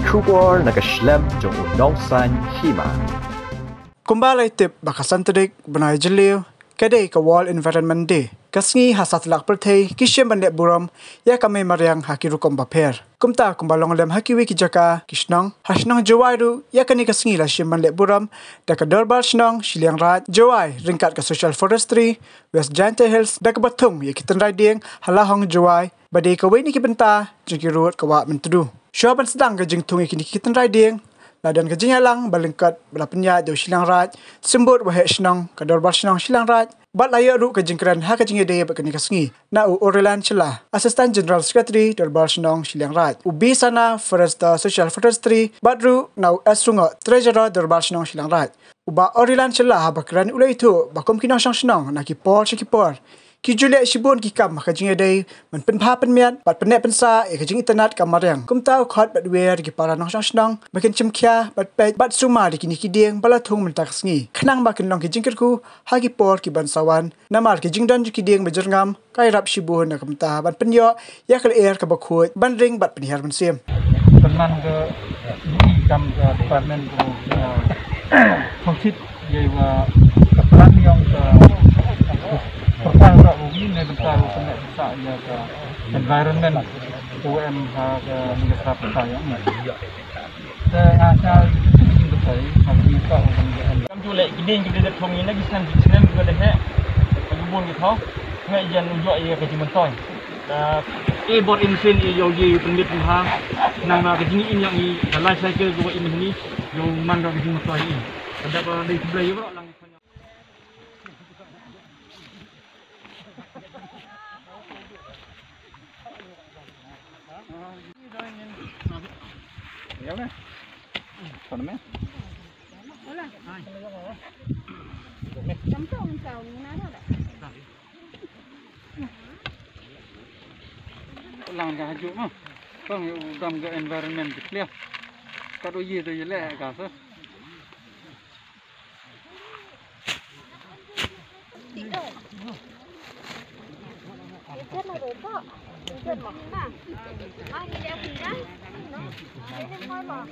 Kubor nakaslem jong udongsan Hima. Kumbalay tip bakasan terik benai jeliu kedai ke wall environment day. Kasngi hasat lak perthei kishem bandek buram ya kami mariang hakirukom baper. Kumta kumbalong lem hakiwi kijaka Chnong Hasnong Jowai ru ya kani kasngi la shem bandek buram daka Dorbar Chnong Chilliangraij Jowai ringkat ke social forestry West Giant Hills daka batung ya kitan riding halahong Jowai badai ke weni ki benta jengki ruat ke wak mentudu. Syaban sedang ke jeng tungi kini kitan riding ladan ke jenyalang balengkat belapenya do Chilliangraij sembut wahe Chnong ke Dorbar Chnong Chilliangraij bat layak ru ke jengkeran ha ke jengede bakani kasngi na u Orelan celah Assistant General Secretary Dorbar Chnong Chilliangraij ubi sana Foresta Social Forestry bat ru na u asunga Treasurer Dorbar Chnong Chilliangraij uba Orelan celah bakran ulai itu bakom kinong Chnong na ki por ki julia shibun ki kam ka jinge dei man pen pha pen miat bat pen pensa e ka jing internet ka mariang kum tau khot bat wer ki para nong Chnong makin chimkhya bat pe bat suma di kini ki dieng bala thung men tak sngi khnang ba kin long ki jingker ku ha ki por ki ban sawan namar ki jingdan ki dieng bejerngam kai rap shibun na kum ta ban pen yo ya kal air ka bakhut ban ring bat penihar ban sim teman ke ini kam ke departemen fungsit yewa kepelan yang ke pertama ini bentar kena bisa ya ke environment UMH ke negara pertanyaan asal betul kami tak kami tu lek gini kita thong ini lagi senang juga deh pengubun gitu ngai jan unjuk ia ke cimentoy bot insin yo ye penlit ha nang ke jini in yang i life cycle go ini yo man ke cimentoy ini ada apa di sebelah yo lang ya nih, mana nih? Boleh. Campur kau ni mana dah? Lang dah haju mah, kau gam ke environment clear. Kado ye tu ye leh kasa. Chết là rồi đó, chết mà không à? Ai đi đeo gì đấy? Nó, ai đi coi mà.